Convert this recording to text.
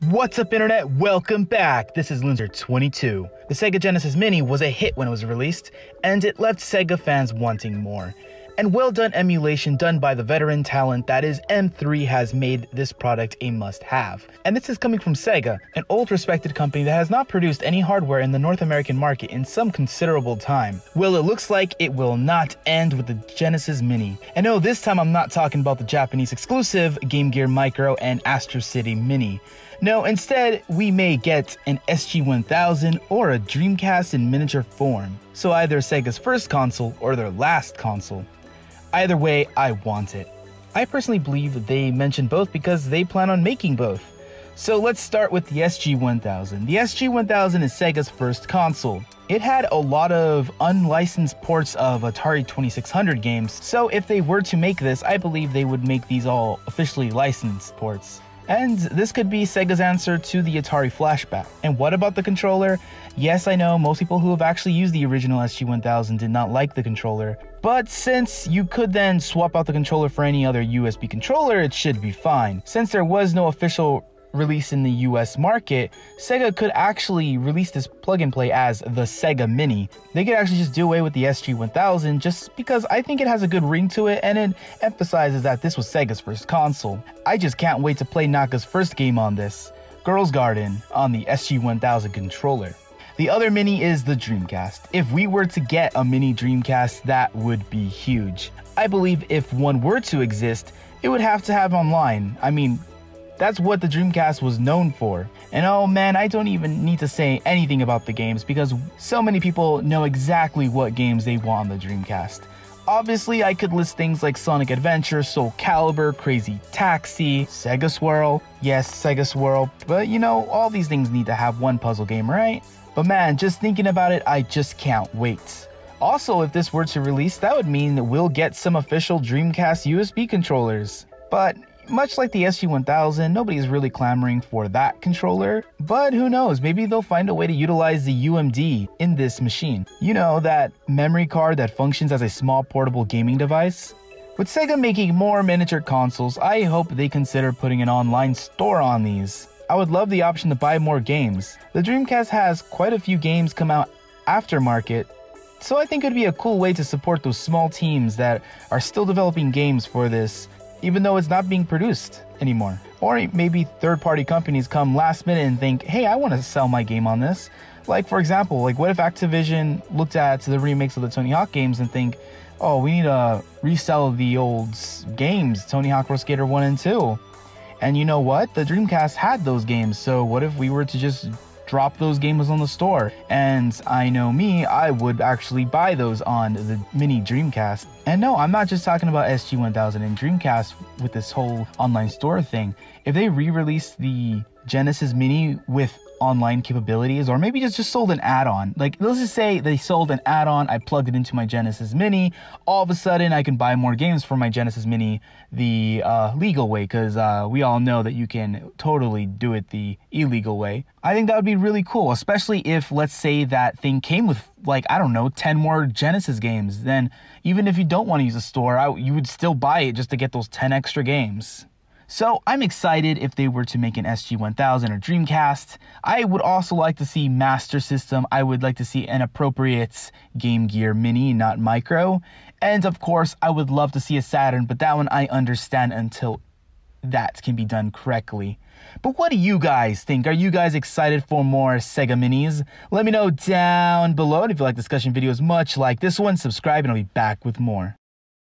What's up, internet? Welcome back. This is Loser22. The Sega Genesis Mini was a hit when it was released, and it left Sega fans wanting more. And well-done emulation done by the veteran talent that is M3 has made this product a must-have. And this is coming from Sega, an old respected company that has not produced any hardware in the North American market in some considerable time. Well, it looks like it will not end with the Genesis Mini. And no, this time I'm not talking about the Japanese exclusive Game Gear Micro and Astro City Mini. No, instead, we may get an SG-1000 or a Dreamcast in miniature form. So either Sega's first console or their last console. Either way, I want it. I personally believe they mentioned both because they plan on making both. So let's start with the SG-1000. The SG-1000 is Sega's first console. It had a lot of unlicensed ports of Atari 2600 games, so if they were to make this, I believe they would make these all officially licensed ports. And this could be Sega's answer to the Atari Flashback. And what about the controller? Yes, I know most people who have actually used the original SG-1000 did not like the controller, but since you could then swap out the controller for any other USB controller, it should be fine. Since there was no official release in the US market, Sega could actually release this plug-and-play as the Sega Mini. They could actually just do away with the SG-1000 just because I think it has a good ring to it and it emphasizes that this was Sega's first console. I just can't wait to play Naka's first game on this, Girls Garden, on the SG-1000 controller. The other Mini is the Dreamcast. If we were to get a mini Dreamcast, that would be huge. I believe if one were to exist, it would have to have online. I mean, that's what the Dreamcast was known for. And oh man, I don't even need to say anything about the games because so many people know exactly what games they want on the Dreamcast. Obviously, I could list things like Sonic Adventure, Soul Calibur, Crazy Taxi, Sega Swirl. Yes, Sega Swirl, but you know, all these things need to have one puzzle game, right? But man, just thinking about it, I just can't wait. Also, if this were to release, that would mean that we'll get some official Dreamcast USB controllers. But much like the SG-1000, nobody's really clamoring for that controller. But who knows, maybe they'll find a way to utilize the UMD in this machine. You know, that memory card that functions as a small portable gaming device? With Sega making more miniature consoles, I hope they consider putting an online store on these. I would love the option to buy more games. The Dreamcast has quite a few games come out aftermarket, so I think it would be a cool way to support those small teams that are still developing games for this, even though it's not being produced anymore. Or maybe third-party companies come last minute and think, hey, I want to sell my game on this. Like, for example, like what if Activision looked at the remakes of the Tony Hawk games and think, oh, we need to resell the old games, Tony Hawk Pro Skater 1 and 2. And you know what? The Dreamcast had those games, so what if we were to just drop those games on the store? And I know me, I would actually buy those on the mini Dreamcast. And no, I'm not just talking about SG-1000 and Dreamcast with this whole online store thing. If they re-release the Genesis Mini with online capabilities, or maybe just sold an add-on, like let's just say they sold an add-on, I plugged it into my Genesis Mini, all of a sudden I can buy more games for my Genesis Mini the legal way, because we all know that you can totally do it the illegal way. I think that would be really cool, especially if, let's say, that thing came with, like, I don't know, 10 more Genesis games. Then even if you don't want to use a store, you would still buy it just to get those 10 extra games. So I'm excited if they were to make an SG-1000 or Dreamcast. I would also like to see Master System. I would like to see an appropriate Game Gear Mini, not Micro. And of course, I would love to see a Saturn, but that one I understand until that can be done correctly. But what do you guys think? Are you guys excited for more Sega Minis? Let me know down below. And if you like discussion videos much like this one, subscribe and I'll be back with more.